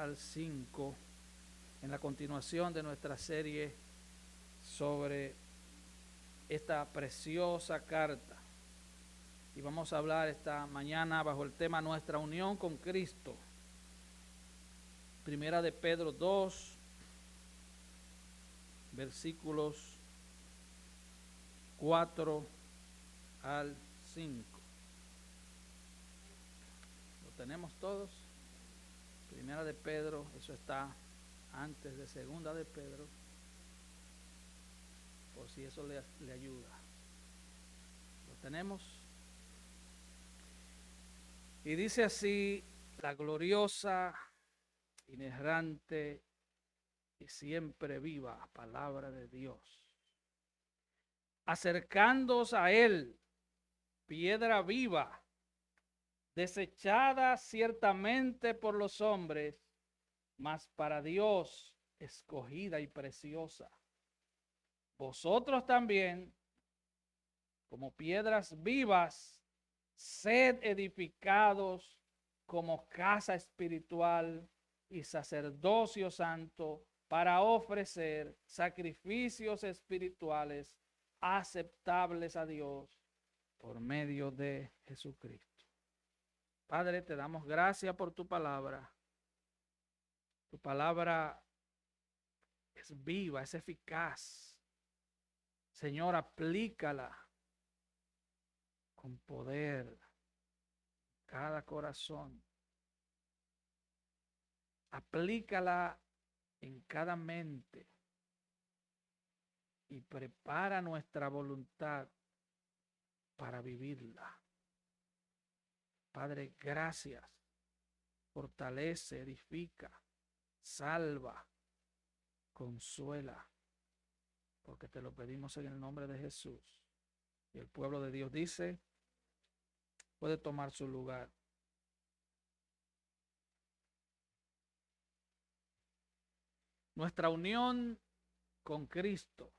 al 5, en la continuación de nuestra serie sobre esta preciosa carta. Y vamos a hablar esta mañana bajo el tema Nuestra unión con Cristo. Primera de Pedro 2, versículos 4 al 5. ¿Lo tenemos todos? Primera de Pedro, eso está antes de Segunda de Pedro, por si eso le ayuda. ¿Lo tenemos? Y dice así la gloriosa, inerrante y siempre viva palabra de Dios. Acercándoos a Él, piedra viva, desechada ciertamente por los hombres, mas para Dios escogida y preciosa. Vosotros también, como piedras vivas, sed edificados como casa espiritual y sacerdocio santo para ofrecer sacrificios espirituales aceptables a Dios por medio de Jesucristo. Padre, te damos gracias por tu palabra. Tu palabra es viva, es eficaz. Señor, aplícala con poder cada corazón. Aplícala en cada mente y prepara nuestra voluntad para vivirla. Padre, gracias. Fortalece, edifica, salva, consuela, porque te lo pedimos en el nombre de Jesús. Y el pueblo de Dios dice, puede tomar su lugar. Nuestra unión con Cristo.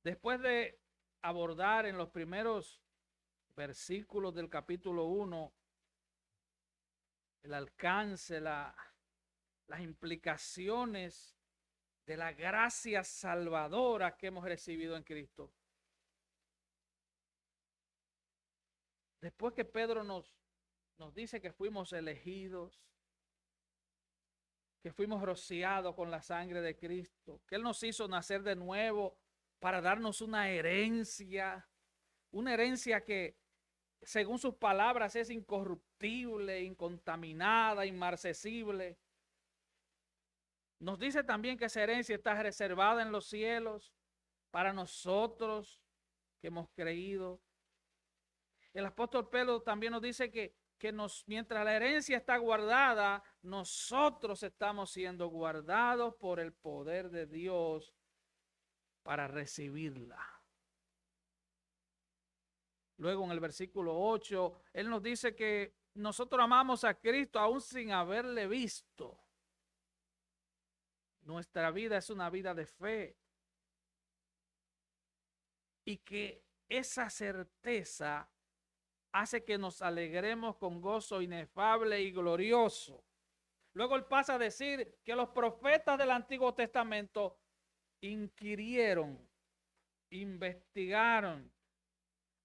Después de abordar en los primeros versículos del capítulo 1 el alcance, las implicaciones de la gracia salvadora que hemos recibido en Cristo. Después que Pedro nos dice que fuimos elegidos, que fuimos rociados con la sangre de Cristo, que Él nos hizo nacer de nuevo para darnos una herencia que según sus palabras es incorruptible, incontaminada, inmarcesible. Nos dice también que esa herencia está reservada en los cielos para nosotros que hemos creído. El apóstol Pedro también nos dice que mientras la herencia está guardada, nosotros estamos siendo guardados por el poder de Dios para recibirla. Luego en el versículo 8, Él nos dice que nosotros amamos a Cristo aún sin haberle visto. Nuestra vida es una vida de fe. Y que esa certeza hace que nos alegremos con gozo inefable y glorioso. Luego Él pasa a decir que los profetas del Antiguo Testamento inquirieron, investigaron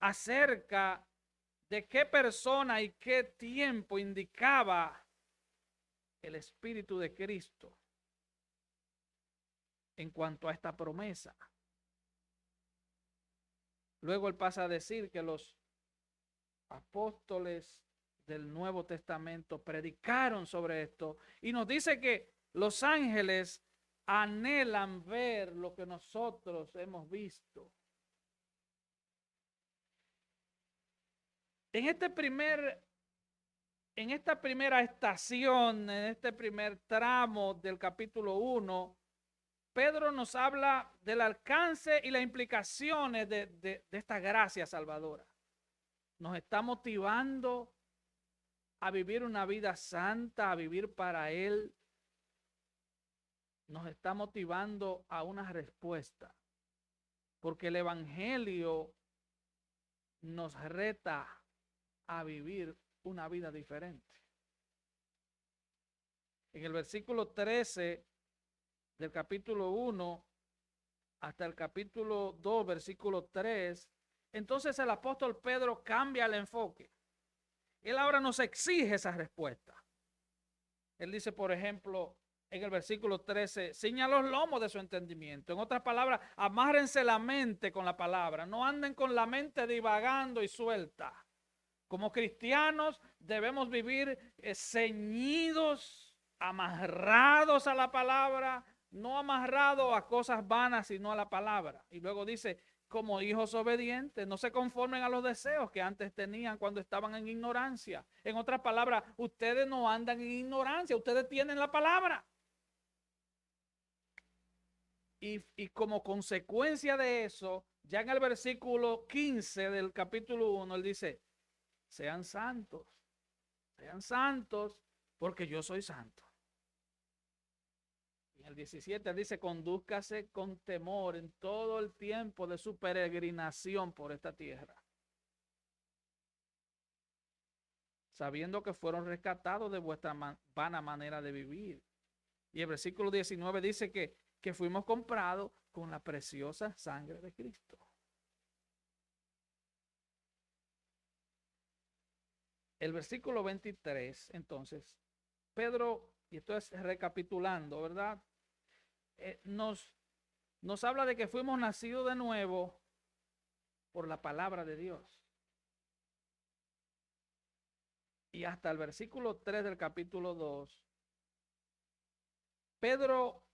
acerca de qué persona y qué tiempo indicaba el Espíritu de Cristo en cuanto a esta promesa. Luego Él pasa a decir que los apóstoles del Nuevo Testamento predicaron sobre esto y nos dice que los ángeles anhelan ver lo que nosotros hemos visto. En esta primera estación, en este primer tramo del capítulo 1, Pedro nos habla del alcance y las implicaciones de esta gracia salvadora. Nos está motivando a vivir una vida santa, a vivir para Él. Nos está motivando a una respuesta, porque el Evangelio nos reta a vivir una vida diferente. en el versículo 13 del capítulo 1 hasta el capítulo 2, versículo 3, entonces el apóstol Pedro cambia el enfoque. Él ahora nos exige esa respuesta. Él dice, por ejemplo, en el versículo 13, ciña los lomos de su entendimiento. En otras palabras, amárrense la mente con la palabra. No anden con la mente divagando y suelta. Como cristianos debemos vivir ceñidos, amarrados a la palabra, no amarrados a cosas vanas, sino a la palabra. Y luego dice, como hijos obedientes, no se conformen a los deseos que antes tenían cuando estaban en ignorancia. En otras palabras, ustedes no andan en ignorancia, ustedes tienen la palabra. Y como consecuencia de eso, ya en el versículo 15 del capítulo 1, él dice, sean santos, porque yo soy santo. En el 17 dice, condúzcase con temor en todo el tiempo de su peregrinación por esta tierra, sabiendo que fueron rescatados de vuestra vana manera de vivir. Y el versículo 19 dice que fuimos comprados con la preciosa sangre de Cristo. El versículo 23, entonces, Pedro, y esto es recapitulando, ¿verdad? Nos habla de que fuimos nacidos de nuevo por la palabra de Dios. Y hasta el versículo 3 del capítulo 2, Pedro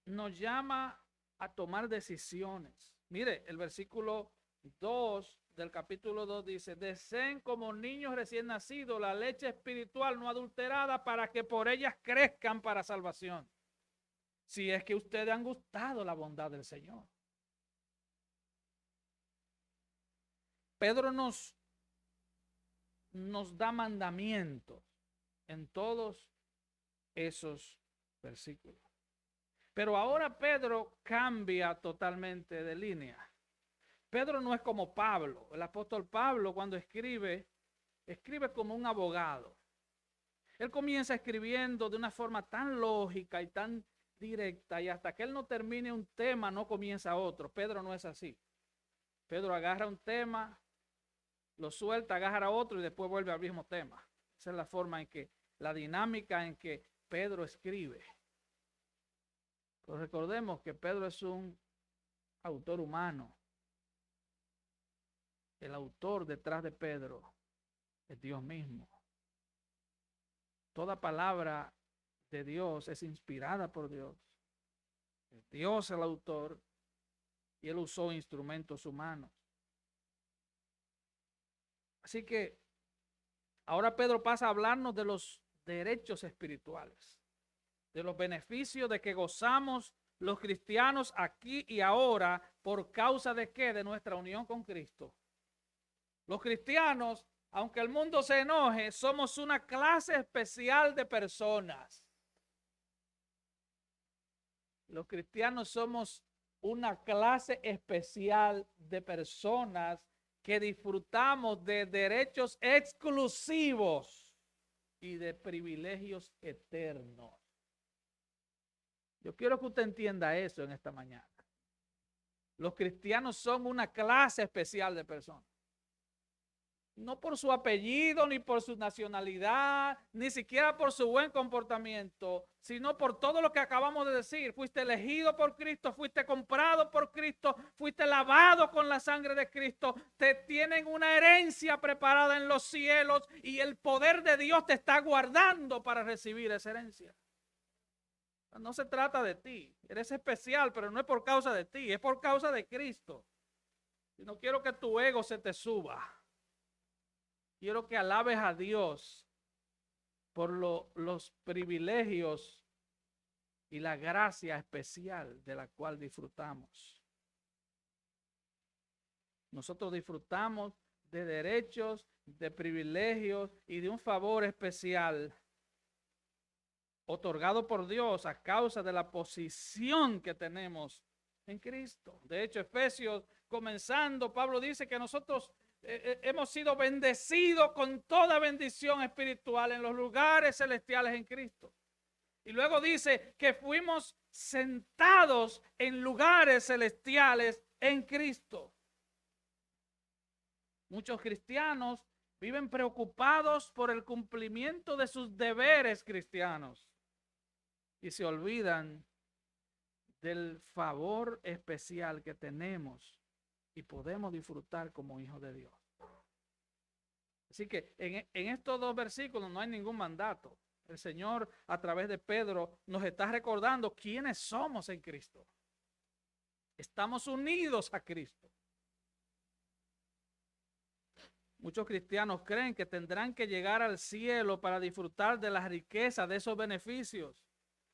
nos llama a tomar decisiones. Mire, el versículo 2 del capítulo 2 dice, deseen como niños recién nacidos la leche espiritual no adulterada para que por ellas crezcan para salvación. Si es que ustedes han gustado la bondad del Señor. Pedro nos da mandamientos en todos esos versículos. Pero ahora Pedro cambia totalmente de línea. Pedro no es como Pablo. El apóstol Pablo cuando escribe como un abogado. Él comienza escribiendo de una forma tan lógica y tan directa y hasta que él no termine un tema no comienza otro. Pedro no es así. Pedro agarra un tema, lo suelta, agarra otro y después vuelve al mismo tema. Esa es la forma en que, la dinámica en que Pedro escribe. Pero recordemos que Pedro es un autor humano. El autor detrás de Pedro es Dios mismo. Toda palabra de Dios es inspirada por Dios. Es Dios el autor y él usó instrumentos humanos. Así que ahora Pedro pasa a hablarnos de los derechos espirituales, de los beneficios de que gozamos los cristianos aquí y ahora por causa de ¿qué? De nuestra unión con Cristo. Los cristianos, aunque el mundo se enoje, somos una clase especial de personas. Los cristianos somos una clase especial de personas que disfrutamos de derechos exclusivos y de privilegios eternos. Yo quiero que usted entienda eso en esta mañana. Los cristianos son una clase especial de personas. No por su apellido, ni por su nacionalidad, ni siquiera por su buen comportamiento, sino por todo lo que acabamos de decir. Fuiste elegido por Cristo, fuiste comprado por Cristo, fuiste lavado con la sangre de Cristo. Te tienen una herencia preparada en los cielos y el poder de Dios te está guardando para recibir esa herencia. No se trata de ti, eres especial, pero no es por causa de ti, es por causa de Cristo. Y no quiero que tu ego se te suba. Quiero que alabes a Dios por los privilegios y la gracia especial de la cual disfrutamos. Nosotros disfrutamos de derechos, de privilegios y de un favor especial otorgado por Dios a causa de la posición que tenemos en Cristo. De hecho, Efesios comenzando, Pablo dice que nosotros hemos sido bendecidos con toda bendición espiritual en los lugares celestiales en Cristo. Y luego dice que fuimos sentados en lugares celestiales en Cristo. Muchos cristianos viven preocupados por el cumplimiento de sus deberes cristianos y se olvidan del favor especial que tenemos y podemos disfrutar como hijos de Dios. Así que en estos dos versículos no hay ningún mandato. El Señor, a través de Pedro, nos está recordando quiénes somos en Cristo. Estamos unidos a Cristo. Muchos cristianos creen que tendrán que llegar al cielo para disfrutar de las riquezas de esos beneficios,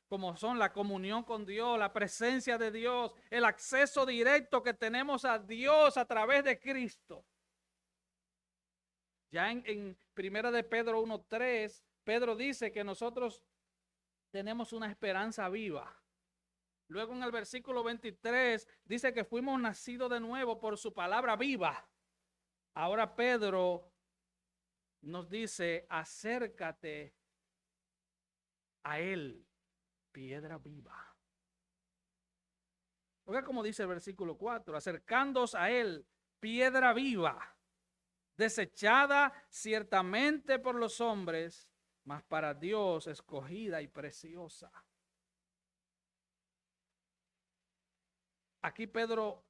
como son la comunión con Dios, la presencia de Dios, el acceso directo que tenemos a Dios a través de Cristo. Ya en Primera de Pedro 1:3, Pedro dice que nosotros tenemos una esperanza viva. Luego en el versículo 23 dice que fuimos nacidos de nuevo por su palabra viva. Ahora Pedro nos dice, acércate a él, piedra viva. Oiga como dice el versículo 4, acercándoos a él, piedra viva, desechada ciertamente por los hombres, mas para Dios escogida y preciosa. Aquí Pedro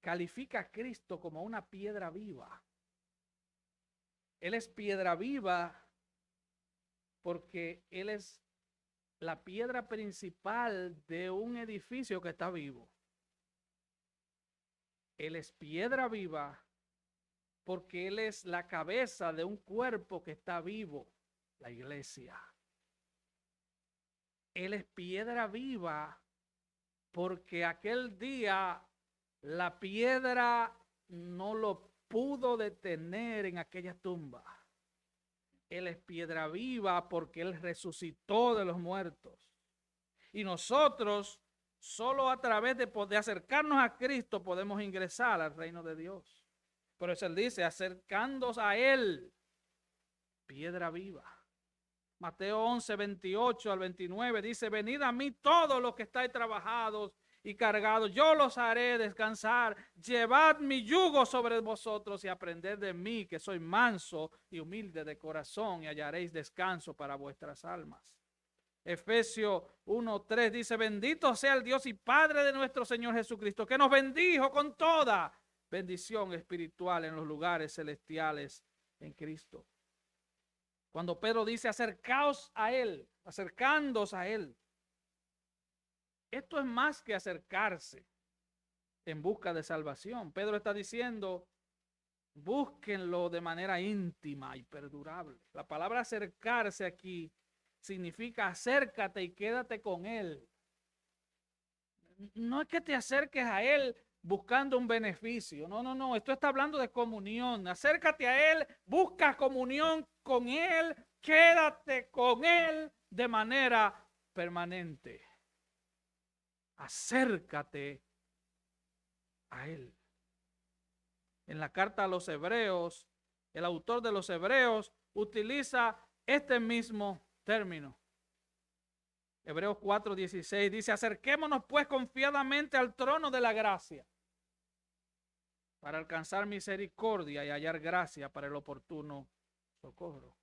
califica a Cristo como una piedra viva. Él es piedra viva porque Él es la piedra principal de un edificio que está vivo. Él es piedra viva porque Él es la cabeza de un cuerpo que está vivo, la iglesia. Él es piedra viva porque aquel día la piedra no lo pudo detener en aquella tumba. Él es piedra viva porque Él resucitó de los muertos. Y nosotros, solo a través de acercarnos a Cristo, podemos ingresar al reino de Dios. Por eso Él dice, acercándoos a Él, piedra viva. Mateo 11, 28 al 29 dice, venid a mí todos los que estáis trabajados y cargados, yo los haré descansar. Llevad mi yugo sobre vosotros y aprended de mí, que soy manso y humilde de corazón, y hallaréis descanso para vuestras almas. Efesios 1:3 dice, bendito sea el Dios y Padre de nuestro Señor Jesucristo, que nos bendijo con toda bendición espiritual en los lugares celestiales en Cristo. Cuando Pedro dice, acercaos a Él, acercándoos a Él, esto es más que acercarse en busca de salvación. Pedro está diciendo, búsquenlo de manera íntima y perdurable. La palabra acercarse aquí significa acércate y quédate con Él. No es que te acerques a Él buscando un beneficio. No. Esto está hablando de comunión. Acércate a Él, busca comunión con Él, quédate con Él de manera permanente. Acércate a Él. En la carta a los Hebreos, el autor de los Hebreos utiliza este mismo término. Hebreos 4:16 dice, acerquémonos pues confiadamente al trono de la gracia para alcanzar misericordia y hallar gracia para el oportuno socorro.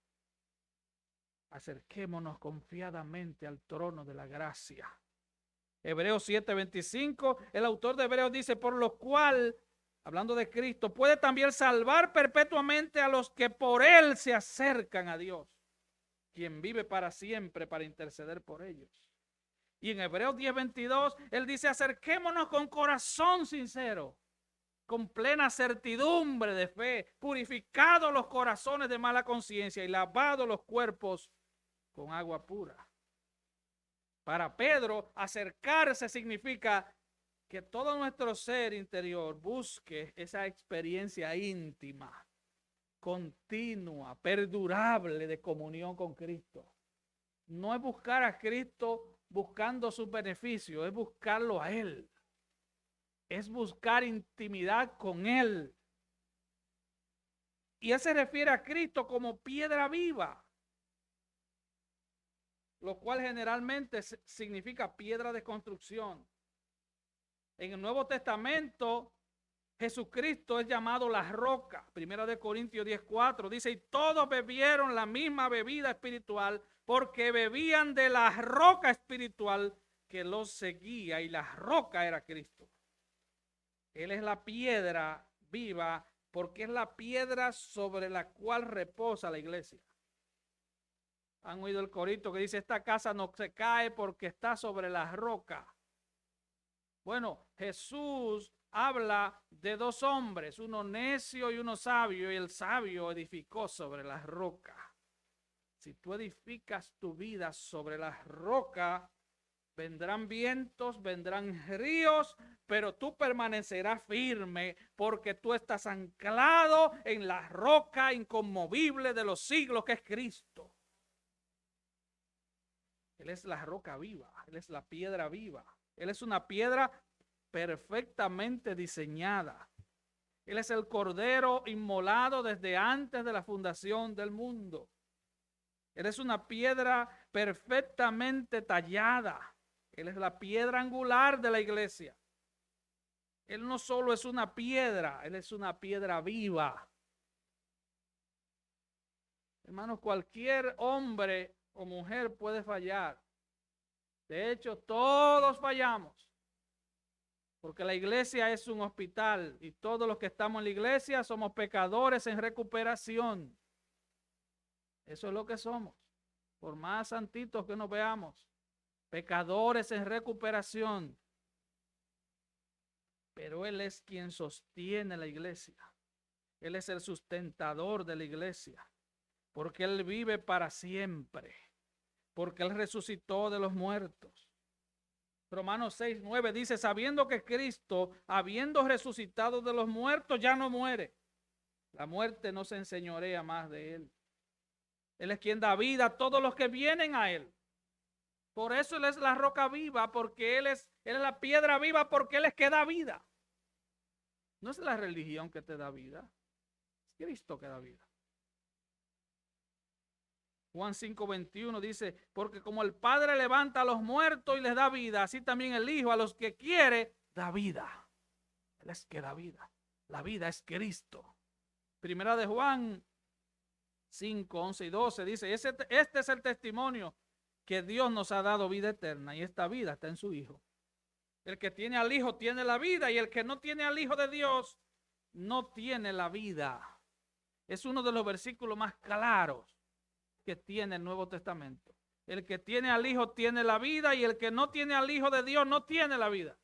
Acerquémonos confiadamente al trono de la gracia. Hebreos 7:25, el autor de Hebreos dice, por lo cual, hablando de Cristo, puede también salvar perpetuamente a los que por Él se acercan a Dios, quien vive para siempre para interceder por ellos. Y en Hebreos 10:22, él dice, acerquémonos con corazón sincero, con plena certidumbre de fe, purificados los corazones de mala conciencia y lavados los cuerpos con agua pura. Para Pedro, acercarse significa que todo nuestro ser interior busque esa experiencia íntima, continua, perdurable de comunión con Cristo. No es buscar a Cristo buscando sus beneficios, es buscarlo a Él. Es buscar intimidad con Él. Y Él se refiere a Cristo como piedra viva. lo cual generalmente significa piedra de construcción. En el Nuevo Testamento, Jesucristo es llamado la roca. 1 Corintios 10:4 dice, y todos bebieron la misma bebida espiritual porque bebían de la roca espiritual que los seguía, y la roca era Cristo. Él es la piedra viva porque es la piedra sobre la cual reposa la iglesia. Han oído el corito que dice, esta casa no se cae porque está sobre la roca. Bueno, Jesús habla de dos hombres, uno necio y uno sabio, y el sabio edificó sobre la roca. Si tú edificas tu vida sobre la roca, vendrán vientos, vendrán ríos, pero tú permanecerás firme porque tú estás anclado en la roca inconmovible de los siglos que es Cristo. Él es la roca viva, Él es la piedra viva. Él es una piedra perfectamente diseñada. Él es el cordero inmolado desde antes de la fundación del mundo. Él es una piedra perfectamente tallada. Él es la piedra angular de la iglesia. Él no solo es una piedra, Él es una piedra viva. Hermanos, cualquier hombre o mujer puede fallar. De hecho, todos fallamos. Porque la iglesia es un hospital y todos los que estamos en la iglesia somos pecadores en recuperación. Eso es lo que somos. Por más santitos que nos veamos, pecadores en recuperación. Pero Él es quien sostiene la iglesia. Él es el sustentador de la iglesia. Porque Él vive para siempre. Porque Él resucitó de los muertos. Romanos 6:9 dice, sabiendo que Cristo, habiendo resucitado de los muertos, ya no muere. La muerte no se enseñorea más de Él. Él es quien da vida a todos los que vienen a Él. Por eso Él es la roca viva, porque Él es la piedra viva, porque Él es que da vida. No es la religión que te da vida, es Cristo que da vida. Juan 5:21 dice, porque como el Padre levanta a los muertos y les da vida, así también el Hijo a los que quiere da vida. Él es que da vida. La vida es Cristo. Primera de Juan 5:11 y 12 dice, este es el testimonio que Dios nos ha dado vida eterna y esta vida está en su Hijo. El que tiene al Hijo tiene la vida y el que no tiene al Hijo de Dios no tiene la vida. Es uno de los versículos más claros que tiene el Nuevo Testamento. El que tiene al Hijo tiene la vida y el que no tiene al Hijo de Dios no tiene la vida.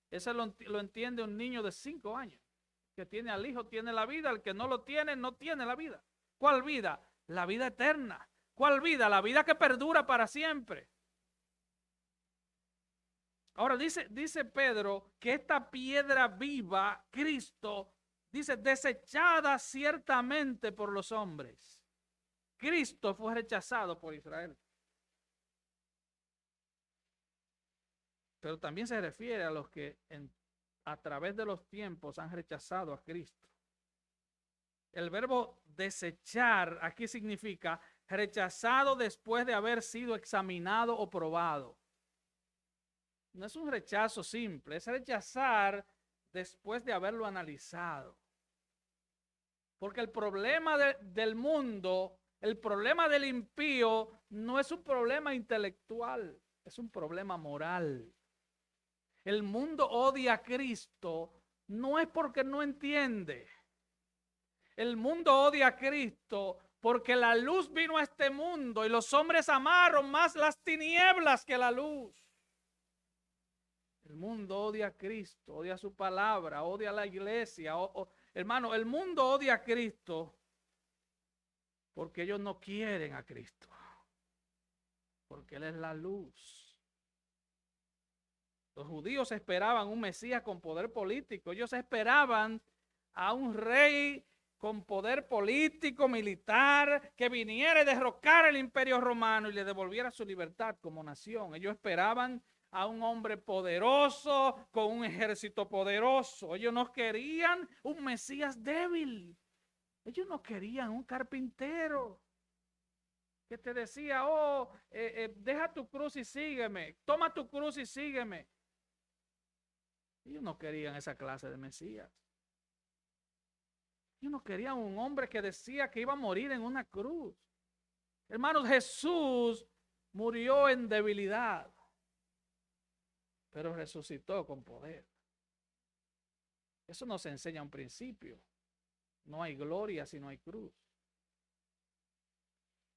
Eso lo entiende un niño de 5 años. El que tiene al Hijo tiene la vida, el que no lo tiene no tiene la vida. ¿Cuál vida? La vida eterna. ¿Cuál vida? La vida que perdura para siempre. Ahora dice Pedro que esta piedra viva, Cristo, dice desechada ciertamente por los hombres. Cristo fue rechazado por Israel. Pero también se refiere a los que a través de los tiempos han rechazado a Cristo. El verbo desechar aquí significa rechazado después de haber sido examinado o probado. No es un rechazo simple, es rechazar después de haberlo analizado. Porque el problema del mundo, el problema del impío no es un problema intelectual, es un problema moral. El mundo odia a Cristo no es porque no entiende. El mundo odia a Cristo porque la luz vino a este mundo y los hombres amaron más las tinieblas que la luz. El mundo odia a Cristo, odia su palabra, odia a la iglesia. Hermano, el mundo odia a Cristo porque ellos no quieren a Cristo. Porque Él es la luz. Los judíos esperaban un Mesías con poder político. Ellos esperaban a un rey con poder político, militar, que viniera y derrocara el imperio romano y le devolviera su libertad como nación. Ellos esperaban a un hombre poderoso, con un ejército poderoso. Ellos no querían un Mesías débil. Ellos no querían un carpintero. que te decía, deja tu cruz y sígueme, toma tu cruz y sígueme. Ellos no querían esa clase de Mesías. Ellos no querían un hombre que decía que iba a morir en una cruz. Hermanos, Jesús murió en debilidad, pero resucitó con poder. Eso nos enseña un principio. No hay gloria si no hay cruz.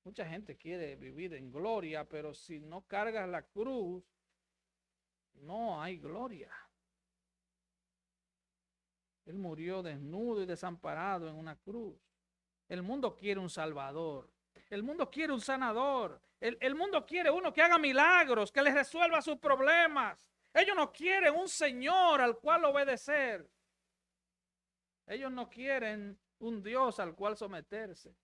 Mucha gente quiere vivir en gloria, pero si no cargas la cruz, no hay gloria. Él murió desnudo y desamparado en una cruz. El mundo quiere un salvador. El mundo quiere un sanador. El mundo quiere uno que haga milagros, que les resuelva sus problemas. Ellos no quieren un Señor al cual obedecer. Ellos no quieren un Dios al cual someterse.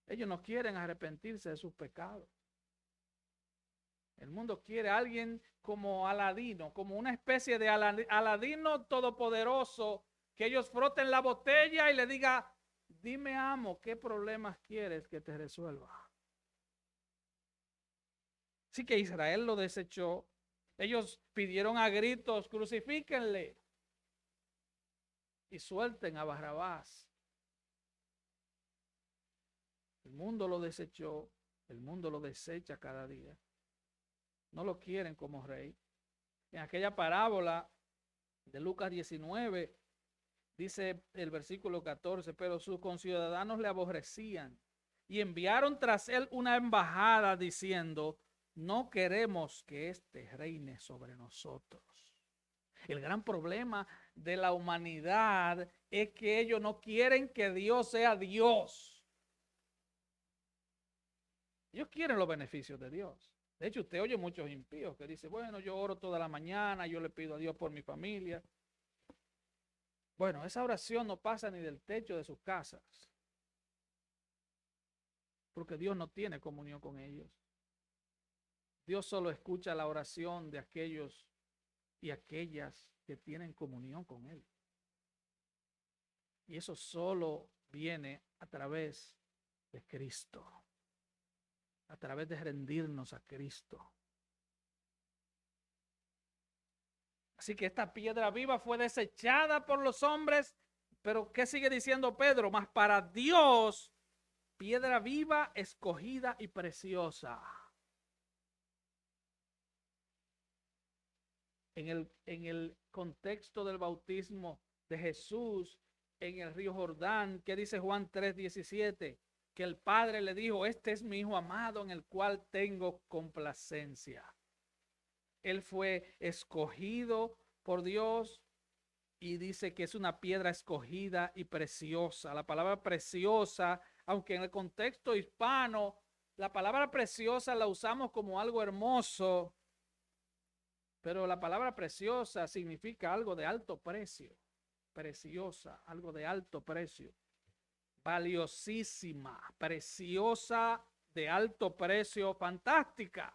Ellos no quieren arrepentirse de sus pecados. El mundo quiere a alguien como Aladino, como una especie de Aladino todopoderoso, que ellos froten la botella y le diga, dime amo, ¿qué problemas quieres que te resuelva? Así que Israel lo desechó. Ellos pidieron a gritos, crucifíquenle y suelten a Barrabás. El mundo lo desechó, el mundo lo desecha cada día. No lo quieren como rey. En aquella parábola de Lucas 19, dice el versículo 14, pero sus conciudadanos le aborrecían y enviaron tras él una embajada diciendo, no queremos que éste reine sobre nosotros. El gran problema de la humanidad es que ellos no quieren que Dios sea Dios. Ellos quieren los beneficios de Dios. De hecho, usted oye muchos impíos que dicen, bueno, yo oro toda la mañana, yo le pido a Dios por mi familia. Bueno, esa oración no pasa ni del techo de sus casas, porque Dios no tiene comunión con ellos. Dios solo escucha la oración de aquellos y aquellas que tienen comunión con Él. Y eso solo viene a través de Cristo, a través de rendirnos a Cristo. Así que esta piedra viva fue desechada por los hombres, pero ¿qué sigue diciendo Pedro? Mas para Dios, piedra viva, escogida y preciosa. En el contexto del bautismo de Jesús en el río Jordán, ¿qué dice Juan 3:17? Que el Padre le dijo, este es mi Hijo amado en el cual tengo complacencia. Él fue escogido por Dios y dice que es una piedra escogida y preciosa. La palabra preciosa, aunque en el contexto hispano, la palabra preciosa la usamos como algo hermoso, pero la palabra preciosa significa algo de alto precio. Preciosa, algo de alto precio. Valiosísima, preciosa, de alto precio, fantástica.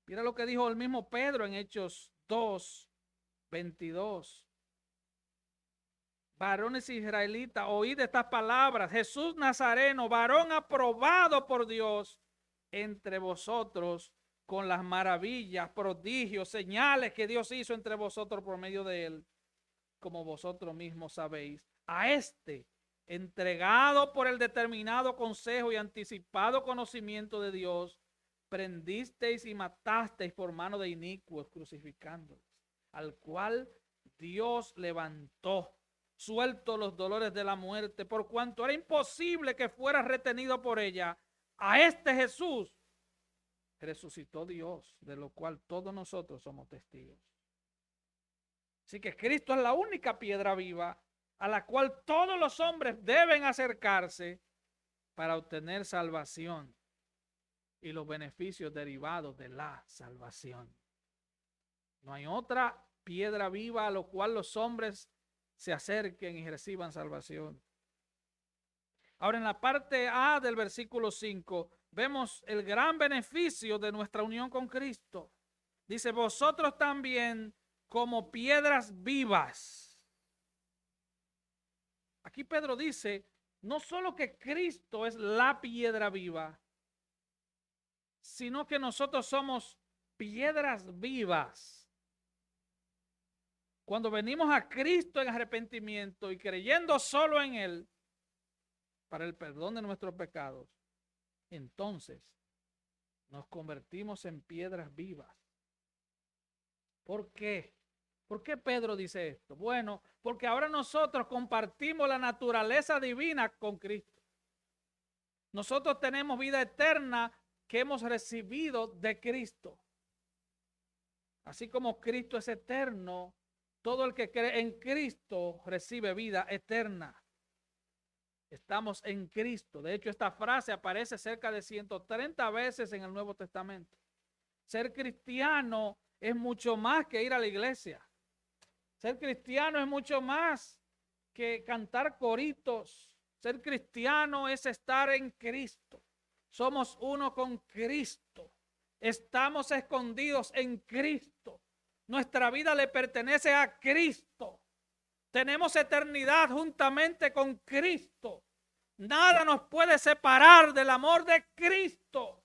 Mira lo que dijo el mismo Pedro en Hechos 2:22. Varones israelitas, oíd estas palabras. Jesús Nazareno, varón aprobado por Dios entre vosotros con las maravillas, prodigios, señales que Dios hizo entre vosotros por medio de él, como vosotros mismos sabéis. A este, entregado por el determinado consejo y anticipado conocimiento de Dios, prendisteis y matasteis por mano de inicuos, crucificándolos, al cual Dios levantó, suelto los dolores de la muerte, por cuanto era imposible que fuera retenido por ella. A este Jesús resucitó Dios, de lo cual todos nosotros somos testigos. Así que Cristo es la única piedra viva a la cual todos los hombres deben acercarse para obtener salvación y los beneficios derivados de la salvación. No hay otra piedra viva a la cual los hombres se acerquen y reciban salvación. Ahora, en la parte A del versículo 5, vemos el gran beneficio de nuestra unión con Cristo. Dice, vosotros también como piedras vivas. Aquí Pedro dice, no solo que Cristo es la piedra viva, sino que nosotros somos piedras vivas. Cuando venimos a Cristo en arrepentimiento y creyendo solo en Él para el perdón de nuestros pecados, entonces nos convertimos en piedras vivas. ¿Por qué? ¿Por qué Pedro dice esto? Bueno, porque ahora nosotros compartimos la naturaleza divina con Cristo. Nosotros tenemos vida eterna que hemos recibido de Cristo. Así como Cristo es eterno, todo el que cree en Cristo recibe vida eterna. Estamos en Cristo. De hecho, esta frase aparece cerca de 130 veces en el Nuevo Testamento. Ser cristiano es mucho más que ir a la iglesia. Ser cristiano es mucho más que cantar coritos. Ser cristiano es estar en Cristo. Somos uno con Cristo. Estamos escondidos en Cristo. Nuestra vida le pertenece a Cristo. Tenemos eternidad juntamente con Cristo. Nada nos puede separar del amor de Cristo.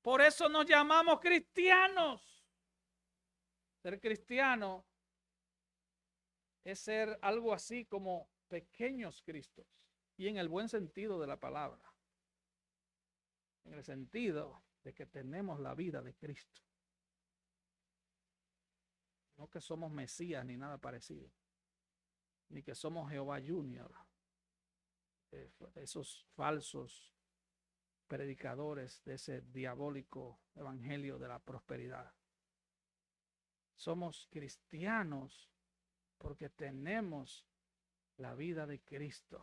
Por eso nos llamamos cristianos. Ser cristiano es ser algo así como pequeños Cristos, y en el buen sentido de la palabra, en el sentido de que tenemos la vida de Cristo, no que somos Mesías ni nada parecido, ni que somos Jehová Junior, esos falsos predicadores de ese diabólico evangelio de la prosperidad. Somos cristianos porque tenemos la vida de Cristo.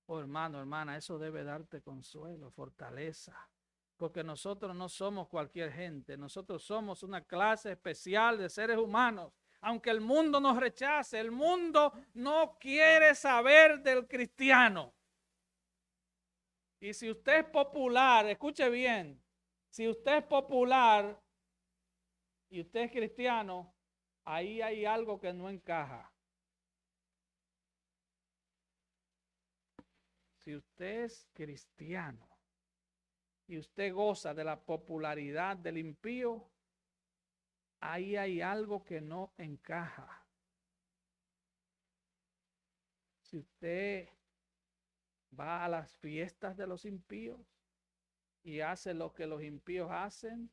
Oh, hermano, hermana, eso debe darte consuelo, fortaleza, porque nosotros no somos cualquier gente, nosotros somos una clase especial de seres humanos. Aunque el mundo nos rechace, el mundo no quiere saber del cristiano. Y si usted es popular, escuche bien, si usted es popular y usted es cristiano, ahí hay algo que no encaja. Si usted es cristiano y usted goza de la popularidad del impío, ahí hay algo que no encaja. Si usted va a las fiestas de los impíos y hace lo que los impíos hacen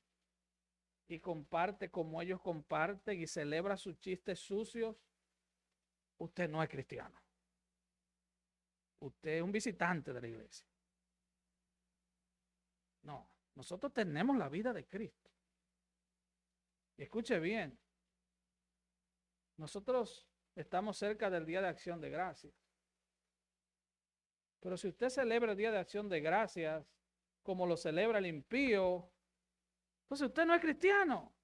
y comparte como ellos comparten y celebra sus chistes sucios, usted no es cristiano. Usted es un visitante de la iglesia. No, nosotros tenemos la vida de Cristo. Y escuche bien, nosotros estamos cerca del Día de Acción de Gracias. Pero si usted celebra el Día de Acción de Gracias como lo celebra el impío, entonces usted no es cristiano.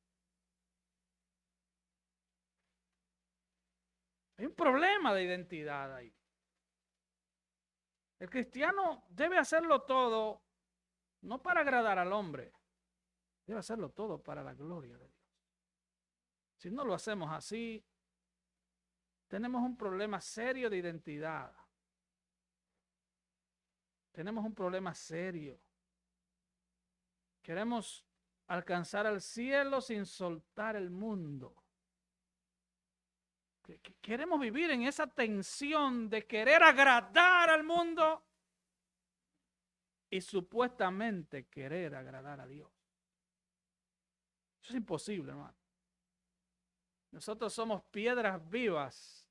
Hay un problema de identidad ahí. El cristiano debe hacerlo todo, no para agradar al hombre, debe hacerlo todo para la gloria de Dios. Si no lo hacemos así, tenemos un problema serio de identidad. Tenemos un problema serio. Queremos alcanzar al cielo sin soltar el mundo. Queremos vivir en esa tensión de querer agradar al mundo y supuestamente querer agradar a Dios. Eso es imposible, hermano. Nosotros somos piedras vivas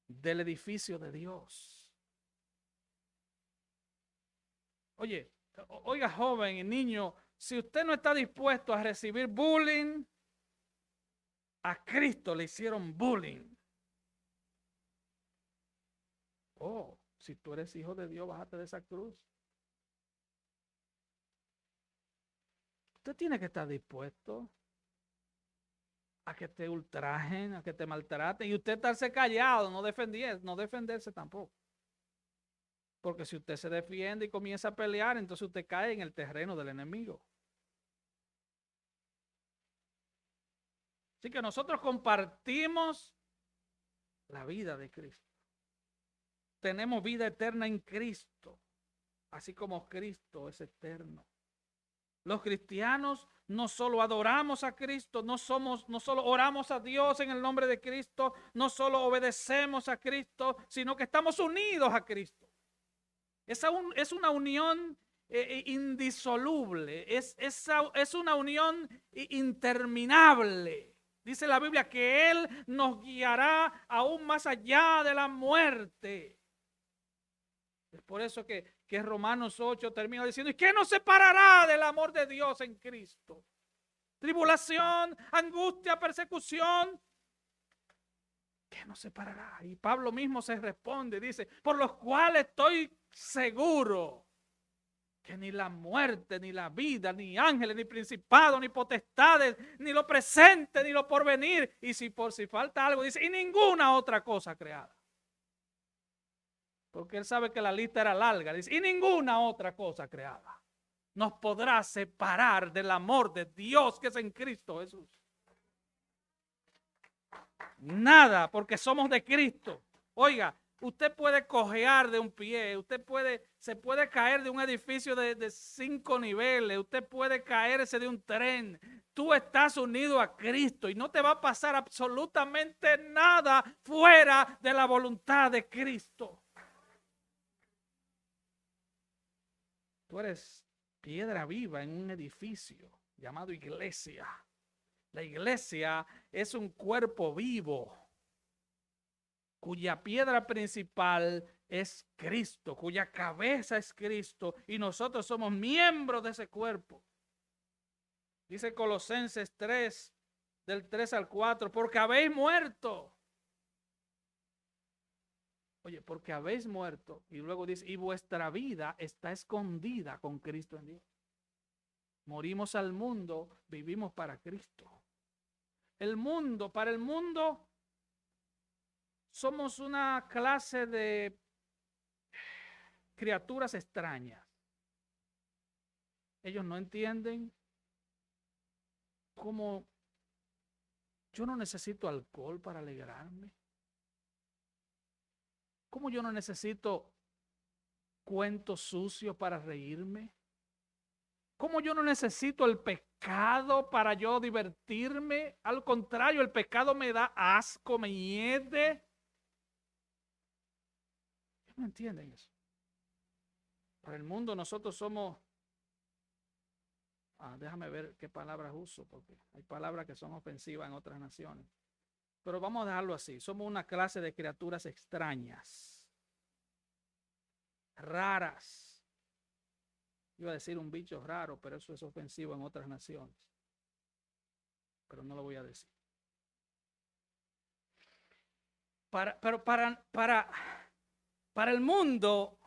del edificio de Dios. Oye, oiga, joven y niño, si usted no está dispuesto a recibir bullying, a Cristo le hicieron bullying. Oh, si tú eres hijo de Dios, bájate de esa cruz. Usted tiene que estar dispuesto a que te ultrajen, a que te maltraten, y usted estarse callado, no defenderse tampoco. Porque si usted se defiende y comienza a pelear, entonces usted cae en el terreno del enemigo. Así que nosotros compartimos la vida de Cristo. tenemos vida eterna en Cristo, así como Cristo es eterno. Los cristianos no solo adoramos a Cristo, no solo oramos a Dios en el nombre de Cristo, no solo obedecemos a Cristo, sino que estamos unidos a Cristo. Es una unión indisoluble, es una unión interminable. Dice la Biblia que Él nos guiará aún más allá de la muerte. Es por eso que Romanos 8 termina diciendo: ¿y qué nos separará del amor de Dios en Cristo? Tribulación, angustia, persecución. ¿Qué nos separará? Y Pablo mismo se responde, dice: por los cuales estoy seguro que ni la muerte, ni la vida, ni ángeles, ni principados, ni potestades, ni lo presente, ni lo porvenir. Y si falta algo, dice: y ninguna otra cosa creada. Porque él sabe que la lista era larga. Dice: y ninguna otra cosa creada nos podrá separar del amor de Dios que es en Cristo Jesús. Nada, porque somos de Cristo. Oiga, usted puede cojear de un pie, se puede caer de un edificio de 5 niveles, usted puede caerse de un tren. Tú estás unido a Cristo y no te va a pasar absolutamente nada fuera de la voluntad de Cristo. Tú eres piedra viva en un edificio llamado iglesia. La iglesia es un cuerpo vivo cuya piedra principal es Cristo, cuya cabeza es Cristo, y nosotros somos miembros de ese cuerpo. Dice Colosenses 3, del 3 al 4, porque habéis muerto. Oye, porque habéis muerto. Y luego dice: y vuestra vida está escondida con Cristo en Dios. Morimos al mundo, vivimos para Cristo. Para el mundo, somos una clase de criaturas extrañas. Ellos no entienden cómo yo no necesito alcohol para alegrarme. Cómo yo no necesito cuentos sucios para reírme. Cómo yo no necesito el pecado para yo divertirme. Al contrario, el pecado me da asco, me hiede. ¿No entienden eso? Para el mundo nosotros somos... déjame ver qué palabras uso, porque hay palabras que son ofensivas en otras naciones. Pero vamos a dejarlo así. Somos una clase de criaturas extrañas, raras. Iba a decir un bicho raro, pero eso es ofensivo en otras naciones. Pero no lo voy a decir. Para el mundo,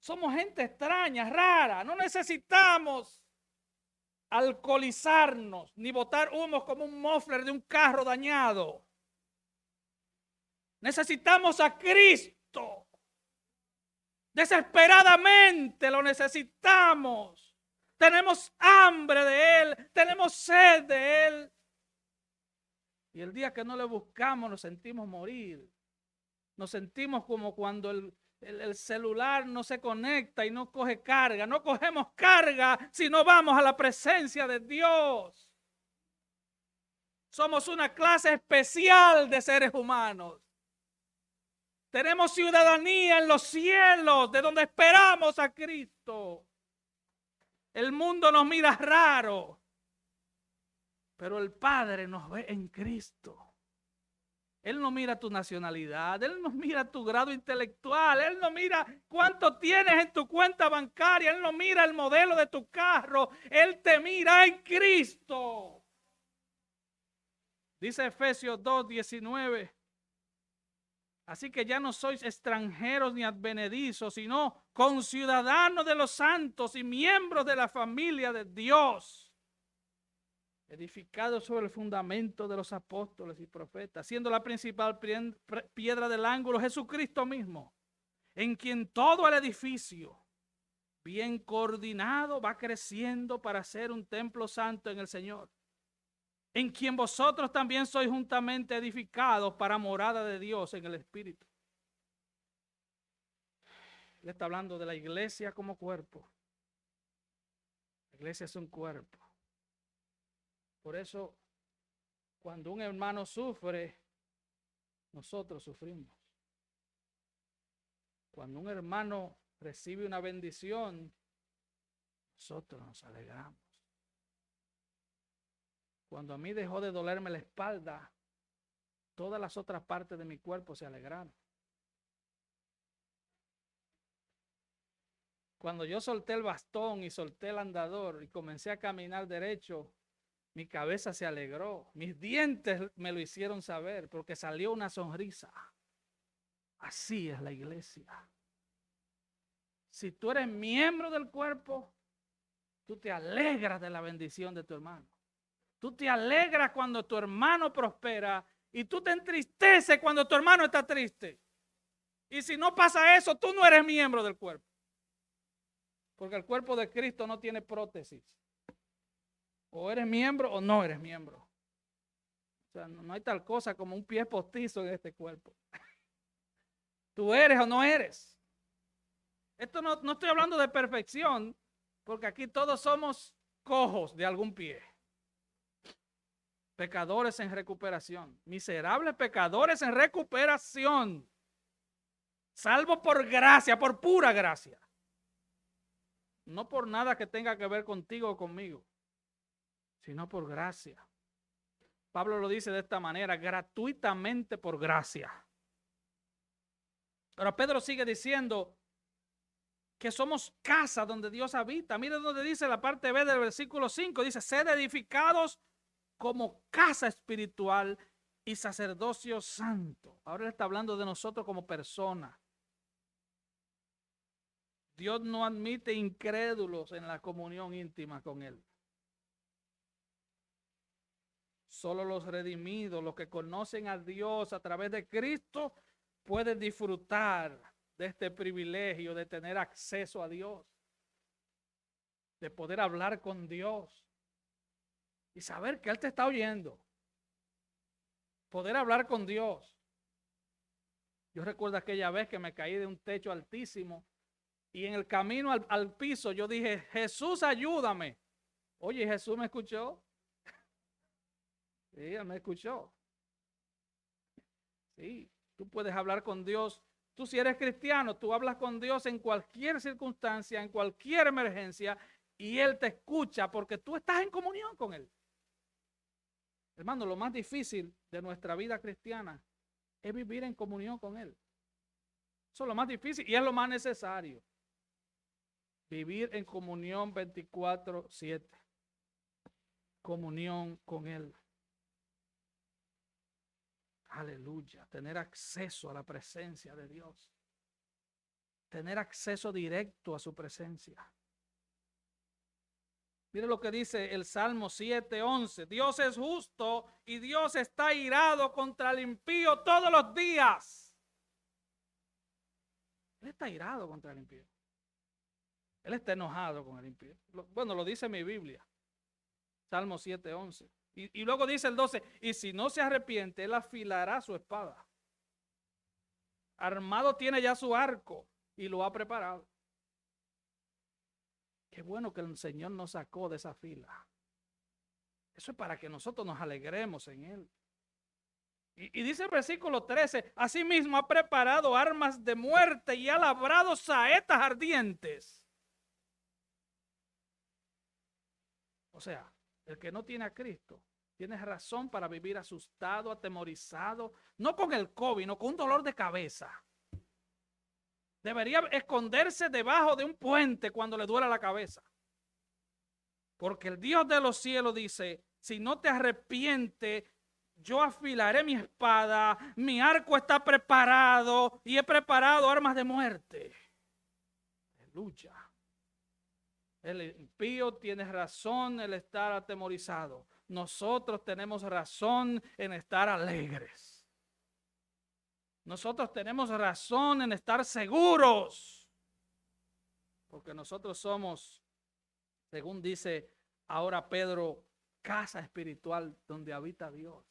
somos gente extraña, rara. No necesitamos alcoholizarnos ni botar humos como un muffler de un carro dañado. Necesitamos a Cristo. Desesperadamente lo necesitamos. Tenemos hambre de Él, tenemos sed de Él. Y el día que no le buscamos nos sentimos morir. Nos sentimos como cuando el celular no se conecta y no coge carga. No cogemos carga si no vamos a la presencia de Dios. Somos una clase especial de seres humanos. Tenemos ciudadanía en los cielos, de donde esperamos a Cristo. El mundo nos mira raro, pero el Padre nos ve en Cristo. Él no mira tu nacionalidad, Él no mira tu grado intelectual, Él no mira cuánto tienes en tu cuenta bancaria, Él no mira el modelo de tu carro, Él te mira en Cristo. Dice Efesios 2:19. Así que ya no sois extranjeros ni advenedizos, sino conciudadanos de los santos y miembros de la familia de Dios, edificados sobre el fundamento de los apóstoles y profetas, siendo la principal piedra del ángulo Jesucristo mismo, en quien todo el edificio, bien coordinado, va creciendo para ser un templo santo en el Señor, en quien vosotros también sois juntamente edificados para morada de Dios en el Espíritu. Él está hablando de la iglesia como cuerpo. La iglesia es un cuerpo. Por eso, cuando un hermano sufre, nosotros sufrimos. Cuando un hermano recibe una bendición, nosotros nos alegramos. Cuando a mí dejó de dolerme la espalda, todas las otras partes de mi cuerpo se alegraron. Cuando yo solté el bastón y solté el andador y comencé a caminar derecho, mi cabeza se alegró. Mis dientes me lo hicieron saber porque salió una sonrisa. Así es la iglesia. Si tú eres miembro del cuerpo, tú te alegras de la bendición de tu hermano. Tú te alegras cuando tu hermano prospera y tú te entristeces cuando tu hermano está triste. Y si no pasa eso, tú no eres miembro del cuerpo. Porque el cuerpo de Cristo no tiene prótesis. O eres miembro o no eres miembro. O sea, no hay tal cosa como un pie postizo en este cuerpo. Tú eres o no eres. Esto no estoy hablando de perfección, porque aquí todos somos cojos de algún pie. Pecadores en recuperación. Miserables pecadores en recuperación. Salvo por gracia, por pura gracia. No por nada que tenga que ver contigo o conmigo, sino por gracia. Pablo lo dice de esta manera, gratuitamente por gracia. Pero Pedro sigue diciendo que somos casa donde Dios habita. Mire donde dice la parte B del versículo 5, dice, sed edificados como casa espiritual y sacerdocio santo. Ahora él está hablando de nosotros como personas. Dios no admite incrédulos en la comunión íntima con Él. Solo los redimidos, los que conocen a Dios a través de Cristo, pueden disfrutar de este privilegio de tener acceso a Dios, de poder hablar con Dios y saber que Él te está oyendo. Poder hablar con Dios. Yo recuerdo aquella vez que me caí de un techo altísimo y en el camino al piso yo dije, Jesús, ayúdame. Oye, Jesús me escuchó. Sí, Él me escuchó. Sí, tú puedes hablar con Dios. Tú si eres cristiano, tú hablas con Dios en cualquier circunstancia, en cualquier emergencia, y Él te escucha porque tú estás en comunión con Él. Hermano, lo más difícil de nuestra vida cristiana es vivir en comunión con Él. Eso es lo más difícil y es lo más necesario. Vivir en comunión 24/7. Comunión con Él. Aleluya. Tener acceso a la presencia de Dios. Tener acceso directo a su presencia. Mire lo que dice el Salmo 7:11. Dios es justo y Dios está irado contra el impío todos los días. Él está irado contra el impío. Él está enojado con el impío. Bueno, lo dice mi Biblia. Salmo 7:11. Y luego dice el 12, y si no se arrepiente, Él afilará su espada. Armado tiene ya su arco y lo ha preparado. Qué bueno que el Señor nos sacó de esa fila. Eso es para que nosotros nos alegremos en Él. Y dice el versículo 13, asimismo ha preparado armas de muerte y ha labrado saetas ardientes. O sea, el que no tiene a Cristo tiene razón para vivir asustado, atemorizado, no con el COVID, no con un dolor de cabeza. Debería esconderse debajo de un puente cuando le duela la cabeza. Porque el Dios de los cielos dice, si no te arrepientes, yo afilaré mi espada, mi arco está preparado y he preparado armas de muerte. Aleluya. El impío tiene razón en estar atemorizado. Nosotros tenemos razón en estar alegres. Nosotros tenemos razón en estar seguros. Porque nosotros somos, según dice ahora Pedro, casa espiritual donde habita Dios.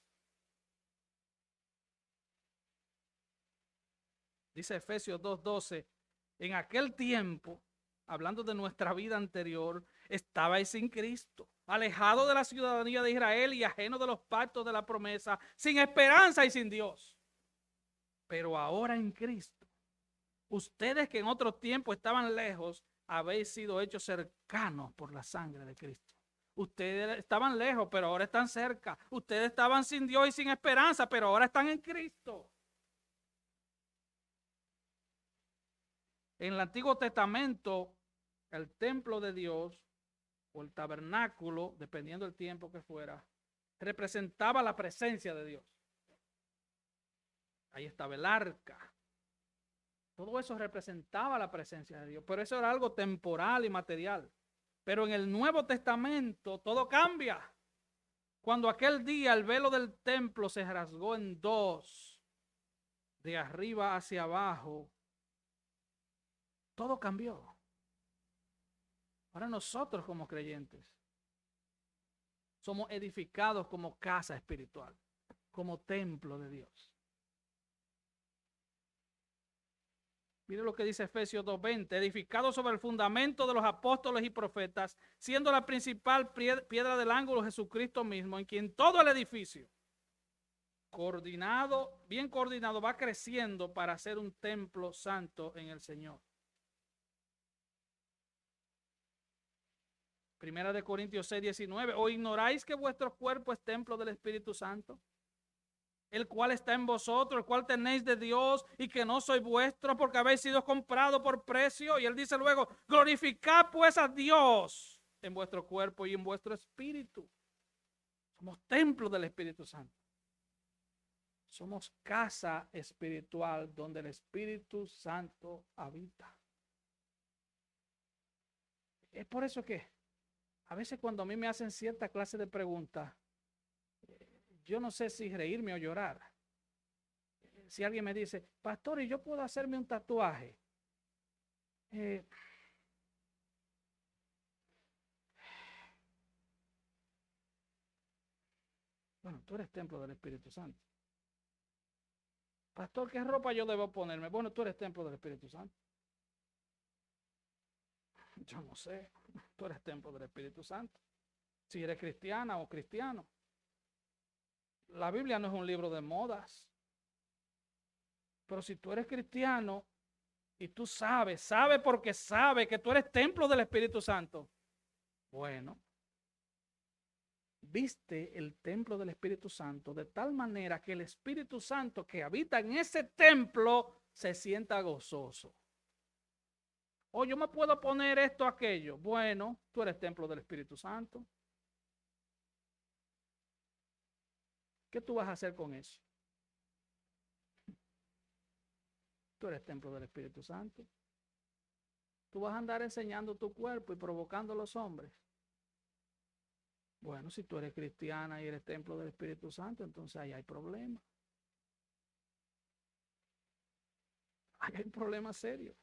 Dice Efesios 2:12, En aquel tiempo, hablando de nuestra vida anterior, estabais sin Cristo, alejado de la ciudadanía de Israel y ajeno de los pactos de la promesa, sin esperanza y sin Dios. Pero ahora en Cristo, ustedes que en otro tiempo estaban lejos, habéis sido hechos cercanos por la sangre de Cristo. Ustedes estaban lejos, pero ahora están cerca. Ustedes estaban sin Dios y sin esperanza, pero ahora están en Cristo. En el Antiguo Testamento, el templo de Dios o el tabernáculo, dependiendo del tiempo que fuera, representaba la presencia de Dios. Ahí estaba el arca. Todo eso representaba la presencia de Dios, pero eso era algo temporal y material. Pero en el Nuevo Testamento todo cambia. Cuando aquel día el velo del templo se rasgó en dos, de arriba hacia abajo, todo cambió. Ahora nosotros como creyentes somos edificados como casa espiritual, como templo de Dios. Mire lo que dice Efesios 2:20, edificado sobre el fundamento de los apóstoles y profetas, siendo la principal piedra del ángulo Jesucristo mismo, en quien todo el edificio, bien coordinado, va creciendo para ser un templo santo en el Señor. Primera de Corintios 6:19, ¿o ignoráis que vuestro cuerpo es templo del Espíritu Santo, el cual está en vosotros, el cual tenéis de Dios, y que no soy vuestro, porque habéis sido comprado por precio? Y él dice luego, glorificad pues a Dios en vuestro cuerpo y en vuestro espíritu. Somos templo del Espíritu Santo. Somos casa espiritual donde el Espíritu Santo habita. Es por eso que a veces cuando a mí me hacen cierta clase de preguntas, yo no sé si reírme o llorar. Si alguien me dice, pastor, ¿y yo puedo hacerme un tatuaje? Bueno, tú eres templo del Espíritu Santo. Pastor, ¿qué ropa yo debo ponerme? Bueno, tú eres templo del Espíritu Santo. Yo no sé, tú eres templo del Espíritu Santo. Si eres cristiana o cristiano. La Biblia no es un libro de modas. Pero si tú eres cristiano y tú sabes porque sabes que tú eres templo del Espíritu Santo, bueno, viste el templo del Espíritu Santo de tal manera que el Espíritu Santo que habita en ese templo se sienta gozoso. O yo me puedo poner esto, aquello. Bueno, tú eres templo del Espíritu Santo. ¿Qué tú vas a hacer con eso? Tú eres templo del Espíritu Santo. Tú vas a andar enseñando tu cuerpo y provocando a los hombres. Bueno, si tú eres cristiana y eres templo del Espíritu Santo, entonces ahí hay problema. Ahí hay un problema serio.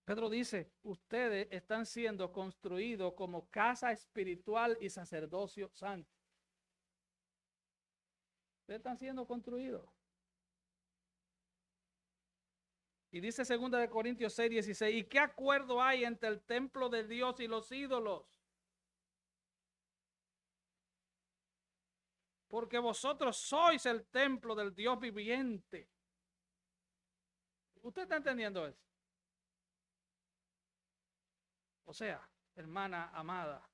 Pedro dice, ustedes están siendo construidos como casa espiritual y sacerdocio santo. Ustedes están siendo construidos. Y dice 2 Corintios 6:16, ¿y qué acuerdo hay entre el templo de Dios y los ídolos? Porque vosotros sois el templo del Dios viviente. ¿Usted está entendiendo eso? O sea, hermana amada,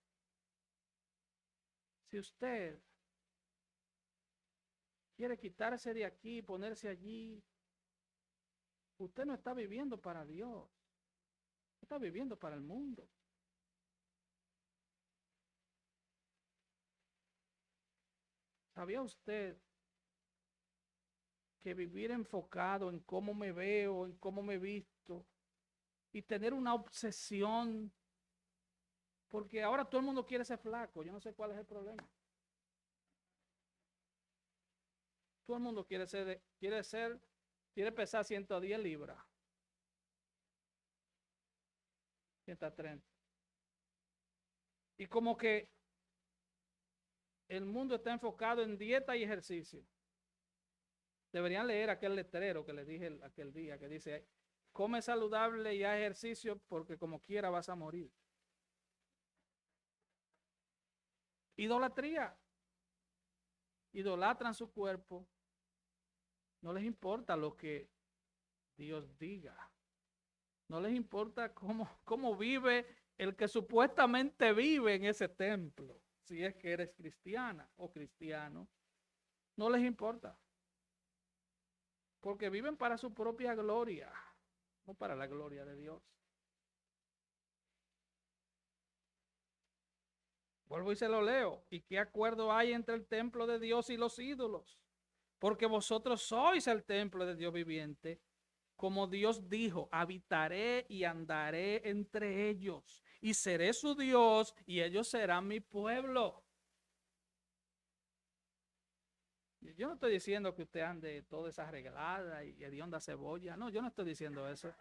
si usted quiere quitarse de aquí y ponerse allí, usted no está viviendo para Dios, está viviendo para el mundo. ¿Sabía usted que vivir enfocado en cómo me veo, en cómo me visto, y tener una obsesión, porque ahora todo el mundo quiere ser flaco, yo no sé cuál es el problema. Todo el mundo quiere pesar 110 libras, 130. Y como que el mundo está enfocado en dieta y ejercicio. Deberían leer aquel letrero que les dije aquel día que dice, come saludable y haz ejercicio porque como quiera vas a morir. Idolatría. Idolatran su cuerpo. No les importa lo que Dios diga. No les importa cómo vive el que supuestamente vive en ese templo. Si es que eres cristiana o cristiano. No les importa. Porque viven para su propia gloria. No para la gloria de Dios. Vuelvo y se lo leo. ¿Y qué acuerdo hay entre el templo de Dios y los ídolos? Porque vosotros sois el templo de Dios viviente. Como Dios dijo, habitaré y andaré entre ellos, y seré su Dios, y ellos serán mi pueblo. Yo no estoy diciendo que usted ande toda esa arreglada y hedionda cebolla. No, yo no estoy diciendo eso.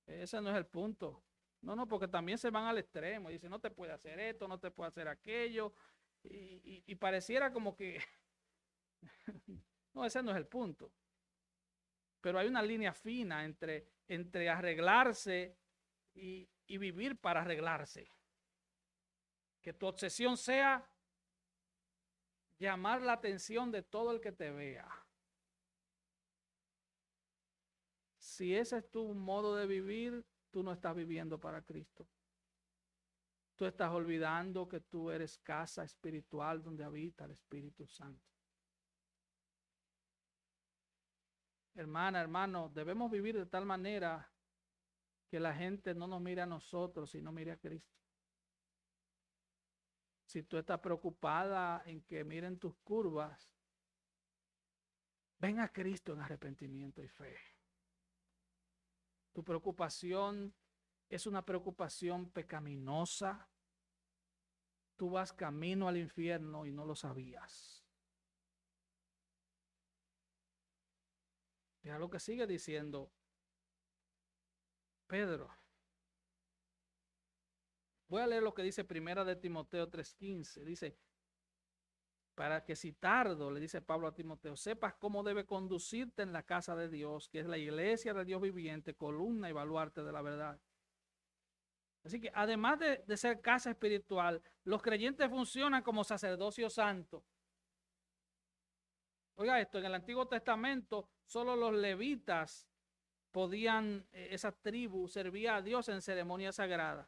Ese no es el punto. No, porque también se van al extremo. Dicen, no te puede hacer esto, no te puede hacer aquello. Y pareciera como que... No, ese no es el punto. Pero hay una línea fina entre arreglarse y vivir para arreglarse. Que tu obsesión sea llamar la atención de todo el que te vea. Si ese es tu modo de vivir, tú no estás viviendo para Cristo. Tú estás olvidando que tú eres casa espiritual donde habita el Espíritu Santo. Hermana, hermano, debemos vivir de tal manera que la gente no nos mire a nosotros, sino mire a Cristo. Si tú estás preocupada en que miren tus curvas, ven a Cristo en arrepentimiento y fe. Tu preocupación es una preocupación pecaminosa. Tú vas camino al infierno y no lo sabías. Mira lo que sigue diciendo Pedro. Voy a leer lo que dice Primera de Timoteo 3:15. Dice, para que si tardo, le dice Pablo a Timoteo, sepas cómo debe conducirte en la casa de Dios, que es la iglesia de Dios viviente, columna y baluarte de la verdad. Así que además de ser casa espiritual, los creyentes funcionan como sacerdocio santo. Oiga esto, en el Antiguo Testamento solo los levitas podían, esa tribu servía a Dios en ceremonias sagradas.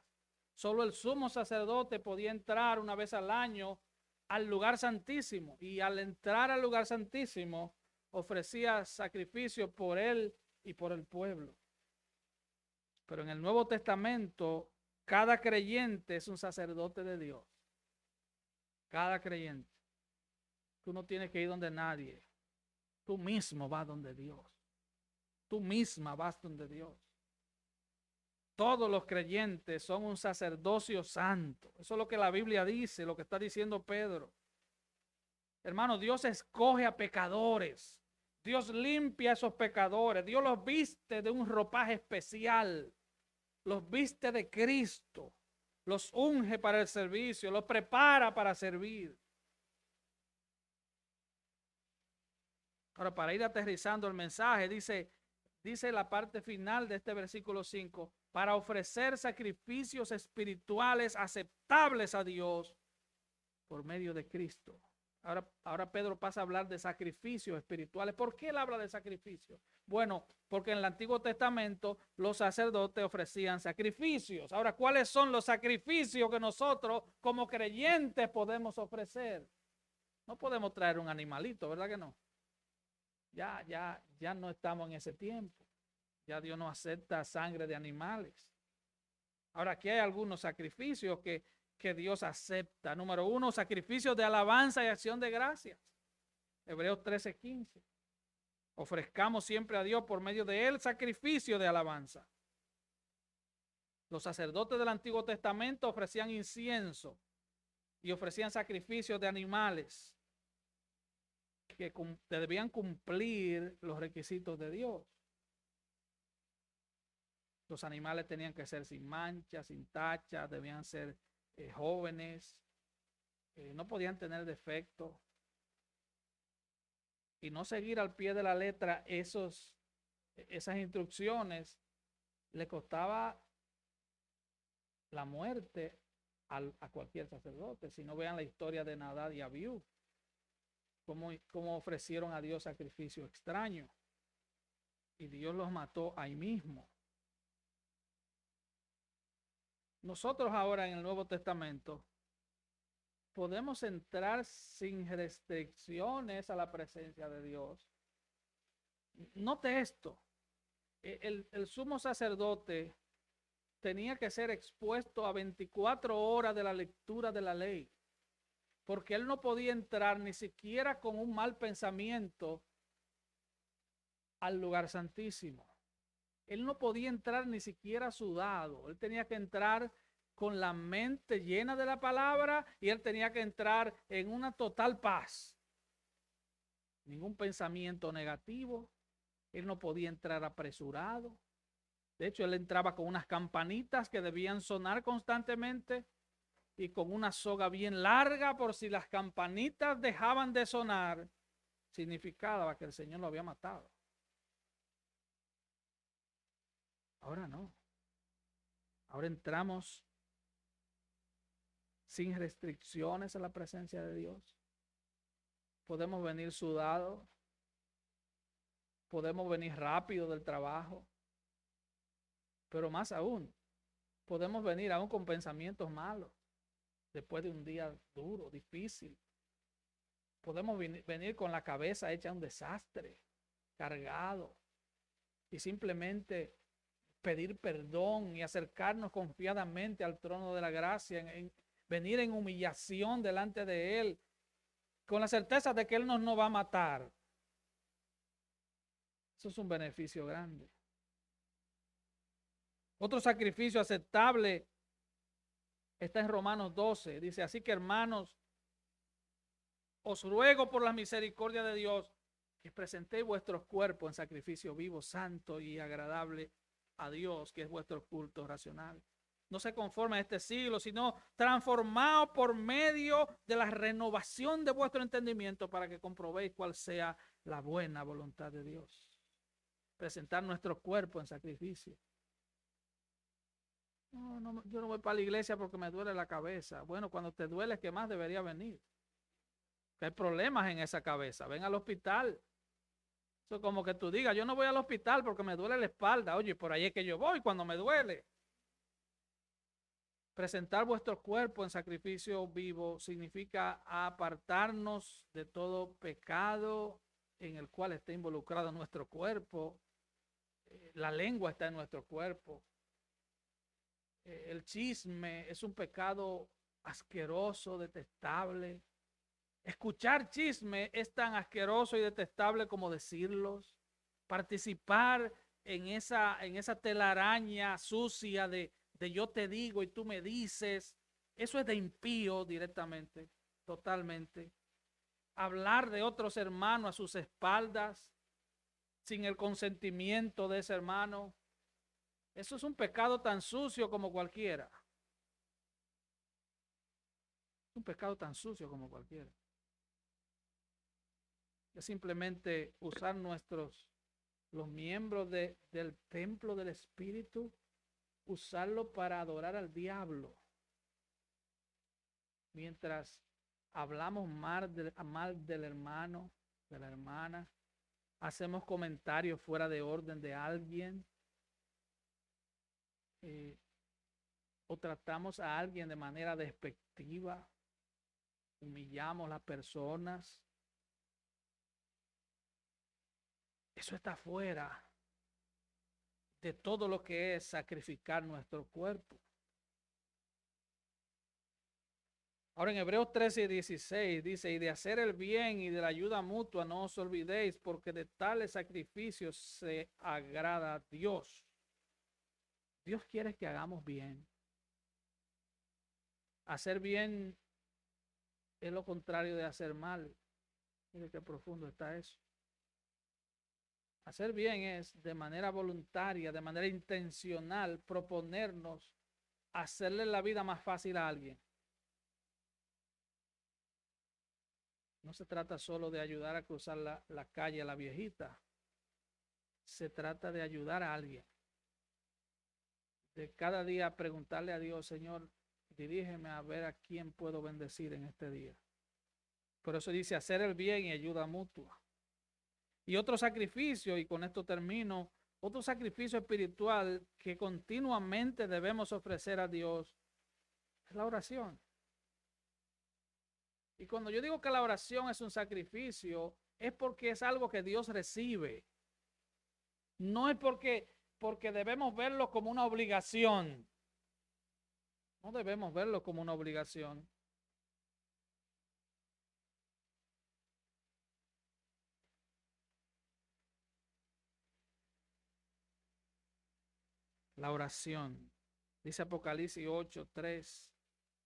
Solo el sumo sacerdote podía entrar una vez al año al lugar santísimo, y al entrar al lugar santísimo ofrecía sacrificio por él y por el pueblo. Pero en el Nuevo Testamento cada creyente es un sacerdote de Dios. Cada creyente. Tú no tienes que ir donde nadie. Tú mismo vas donde Dios. Tú misma vas donde Dios. Todos los creyentes son un sacerdocio santo. Eso es lo que la Biblia dice, lo que está diciendo Pedro. Hermano, Dios escoge a pecadores. Dios limpia a esos pecadores. Dios los viste de un ropaje especial. Los viste de Cristo. Los unge para el servicio. Los prepara para servir. Ahora, para ir aterrizando el mensaje, dice la parte final de este versículo 5, para ofrecer sacrificios espirituales aceptables a Dios por medio de Cristo. Ahora Pedro pasa a hablar de sacrificios espirituales. ¿Por qué él habla de sacrificios? Bueno, porque en el Antiguo Testamento los sacerdotes ofrecían sacrificios. Ahora, ¿cuáles son los sacrificios que nosotros como creyentes podemos ofrecer? No podemos traer un animalito, ¿verdad que no? Ya no estamos en ese tiempo. Ya Dios no acepta sangre de animales. Ahora, aquí hay algunos sacrificios que Dios acepta. Número 1, sacrificios de alabanza y acción de gracias. Hebreos 13:15. Ofrezcamos siempre a Dios por medio de él sacrificio de alabanza. Los sacerdotes del Antiguo Testamento ofrecían incienso y ofrecían sacrificios de animales que debían cumplir los requisitos de Dios. Los animales tenían que ser sin manchas, sin tachas, debían ser jóvenes, no podían tener defectos, y no seguir al pie de la letra esos esas instrucciones le costaba la muerte a cualquier sacerdote. Si no, vean la historia de Nadab y Abiú, cómo ofrecieron a Dios sacrificio extraño y Dios los mató ahí mismo. Nosotros ahora en el Nuevo Testamento podemos entrar sin restricciones a la presencia de Dios. Note esto, el sumo sacerdote tenía que ser expuesto a 24 horas de la lectura de la ley, porque él no podía entrar ni siquiera con un mal pensamiento al lugar santísimo. Él no podía entrar ni siquiera sudado, él tenía que entrar con la mente llena de la palabra y él tenía que entrar en una total paz. Ningún pensamiento negativo, él no podía entrar apresurado. De hecho, él entraba con unas campanitas que debían sonar constantemente y con una soga bien larga, por si las campanitas dejaban de sonar, significaba que el Señor lo había matado. Ahora no. Ahora entramos sin restricciones a la presencia de Dios. Podemos venir sudados, podemos venir rápido del trabajo, pero más aún, podemos venir aún con pensamientos malos, después de un día duro, difícil. Podemos venir con la cabeza hecha un desastre, cargado, y simplemente pedir perdón y acercarnos confiadamente al trono de la gracia, venir en humillación delante de Él, con la certeza de que Él nos no va a matar. Eso es un beneficio grande. Otro sacrificio aceptable está en Romanos 12. Dice, así que hermanos, os ruego por la misericordia de Dios que presentéis vuestros cuerpos en sacrificio vivo, santo y agradable a Dios, que es vuestro culto racional. No se conforme a este siglo, sino transformados por medio de la renovación de vuestro entendimiento para que comprobéis cuál sea la buena voluntad de Dios. Presentar nuestro cuerpo en sacrificio. No, yo no voy para la iglesia porque me duele la cabeza. Bueno, cuando te duele, ¿qué más debería venir? Que hay problemas en esa cabeza. Ven al hospital. Eso es como que tú digas, yo no voy al hospital porque me duele la espalda. Oye, por ahí es que yo voy cuando me duele. Presentar vuestro cuerpo en sacrificio vivo significa apartarnos de todo pecado en el cual está involucrado nuestro cuerpo. La lengua está en nuestro cuerpo. El chisme es un pecado asqueroso, detestable. Escuchar chisme es tan asqueroso y detestable como decirlos. Participar en esa telaraña sucia de yo te digo y tú me dices, eso es de impío directamente, totalmente. Hablar de otros hermanos a sus espaldas sin el consentimiento de ese hermano, eso es un pecado tan sucio como cualquiera. Un pecado tan sucio como cualquiera. Es simplemente usar los miembros del templo del Espíritu, usarlo para adorar al diablo. Mientras hablamos mal del hermano, de la hermana, hacemos comentarios fuera de orden de alguien, o tratamos a alguien de manera despectiva, humillamos a las personas. Eso está fuera de todo lo que es sacrificar nuestro cuerpo. Ahora en Hebreos 13:16 dice, y de hacer el bien y de la ayuda mutua no os olvidéis, porque de tales sacrificios se agrada a Dios. Dios quiere que hagamos bien. Hacer bien es lo contrario de hacer mal. Mire qué profundo está eso. Hacer bien es de manera voluntaria, de manera intencional, proponernos hacerle la vida más fácil a alguien. No se trata solo de ayudar a cruzar la calle a la viejita, se trata de ayudar a alguien. De cada día preguntarle a Dios, Señor, dirígeme a ver a quién puedo bendecir en este día. Por eso dice hacer el bien y ayuda mutua. Y otro sacrificio, y con esto termino, otro sacrificio espiritual que continuamente debemos ofrecer a Dios es la oración. Y cuando yo digo que la oración es un sacrificio, es porque es algo que Dios recibe. No es porque debemos verlo como una obligación. No debemos verlo como una obligación. La oración. Dice Apocalipsis 8:3.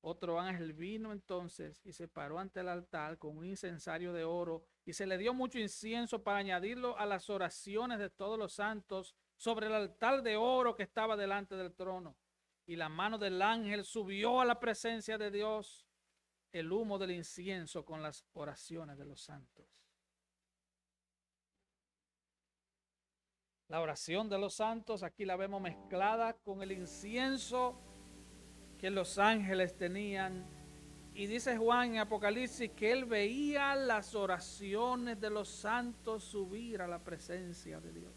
Otro ángel vino entonces y se paró ante el altar con un incensario de oro y se le dio mucho incienso para añadirlo a las oraciones de todos los santos sobre el altar de oro que estaba delante del trono. Y la mano del ángel subió a la presencia de Dios el humo del incienso con las oraciones de los santos. La oración de los santos aquí la vemos mezclada con el incienso que los ángeles tenían. Y dice Juan en Apocalipsis que él veía las oraciones de los santos subir a la presencia de Dios.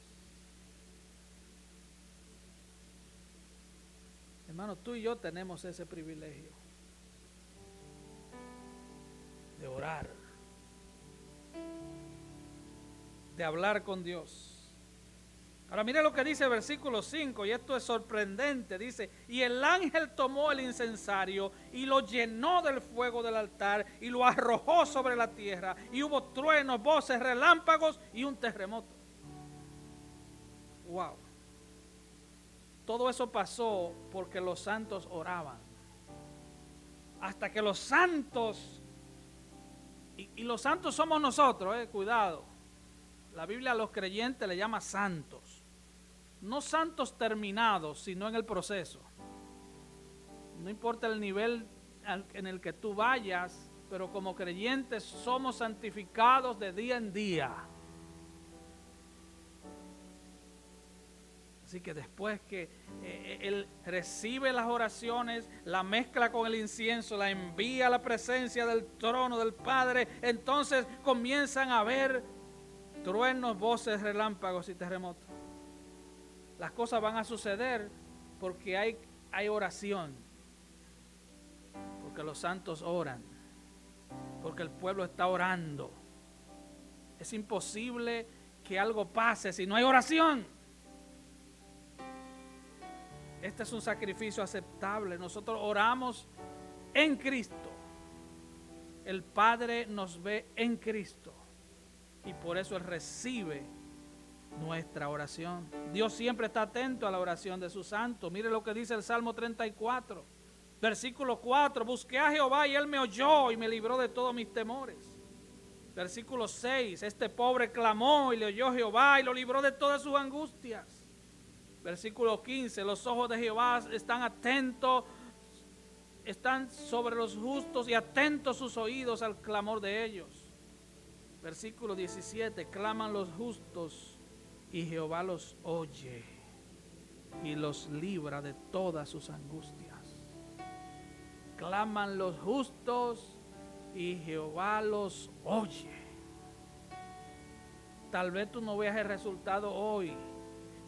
Hermano, tú y yo tenemos ese privilegio de orar, de hablar con Dios. Ahora mire lo que dice el versículo 5, y esto es sorprendente. Dice, y el ángel tomó el incensario y lo llenó del fuego del altar y lo arrojó sobre la tierra, y hubo truenos, voces, relámpagos y un terremoto. Wow. Todo eso pasó porque los santos oraban. Hasta que los santos, y los santos somos nosotros, cuidado. La Biblia a los creyentes le llama santos. No santos terminados, sino en el proceso. No importa el nivel en el que tú vayas, pero como creyentes somos santificados de día en día. Así que después que él recibe las oraciones, la mezcla con el incienso, la envía a la presencia del trono del Padre, entonces comienzan a haber truenos, voces, relámpagos y terremotos. Las cosas van a suceder porque hay oración, porque los santos oran, porque el pueblo está orando. Es imposible que algo pase si no hay oración. Este es un sacrificio aceptable. Nosotros oramos en Cristo. El Padre nos ve en Cristo y por eso Él recibe nuestra oración. Dios siempre está atento a la oración de sus santos. Mire lo que dice el Salmo 34, versículo 4. Busqué a Jehová y Él me oyó y me libró de todos mis temores. Versículo 6. Este pobre clamó y le oyó Jehová y lo libró de todas sus angustias. Versículo 15. Los ojos de Jehová están atentos, están sobre los justos y atentos sus oídos al clamor de ellos. Versículo 17. Claman los justos y Jehová los oye y los libra de todas sus angustias. Claman los justos y Jehová los oye. Tal vez tú no veas el resultado hoy,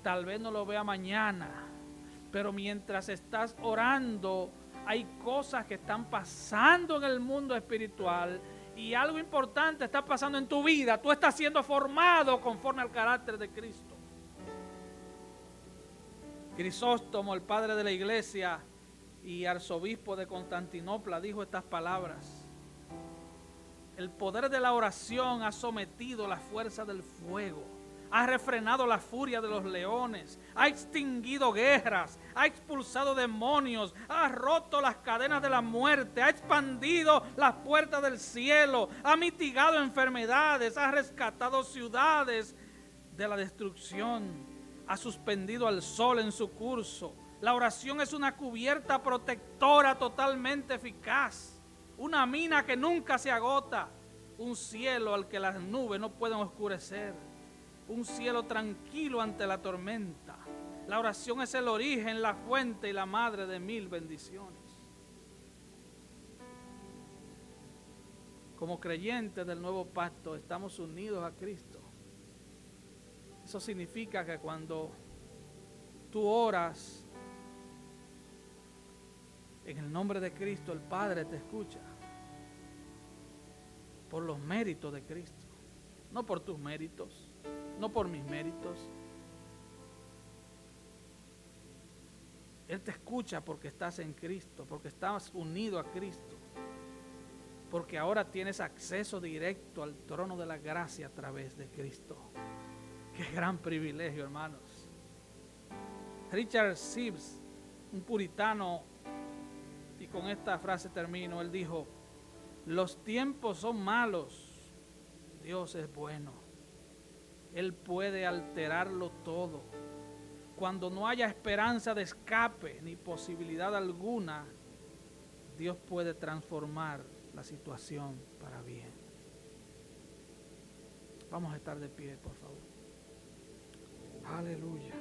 tal vez no lo veas mañana, pero mientras estás orando, hay cosas que están pasando en el mundo espiritual y algo importante está pasando en tu vida. Tú estás siendo formado conforme al carácter de Cristo. Crisóstomo, el padre de la iglesia y arzobispo de Constantinopla, dijo estas palabras: el poder de la oración ha sometido la fuerza del fuego, ha refrenado la furia de los leones, ha extinguido guerras, ha expulsado demonios, ha roto las cadenas de la muerte, ha expandido las puertas del cielo, ha mitigado enfermedades, ha rescatado ciudades de la destrucción, ha suspendido al sol en su curso. La oración es una cubierta protectora totalmente eficaz, una mina que nunca se agota, un cielo al que las nubes no pueden oscurecer. un cielo tranquilo ante la tormenta. La oración es el origen, la fuente y la madre de 1000 bendiciones. Como creyentes del nuevo pacto estamos unidos a Cristo. Eso significa que cuando tú oras en el nombre de Cristo, el Padre te escucha por los méritos de Cristo, no por tus méritos, no por mis méritos. Él te escucha porque estás en Cristo, porque estás unido a Cristo, porque ahora tienes acceso directo al trono de la gracia a través de Cristo. Qué gran privilegio, hermanos. Richard Sibbes, un puritano, y con esta frase termino, él dijo: los tiempos son malos, Dios es bueno. Él puede alterarlo todo. Cuando no haya esperanza de escape ni posibilidad alguna, Dios puede transformar la situación para bien. Vamos a estar de pie, por favor. Aleluya.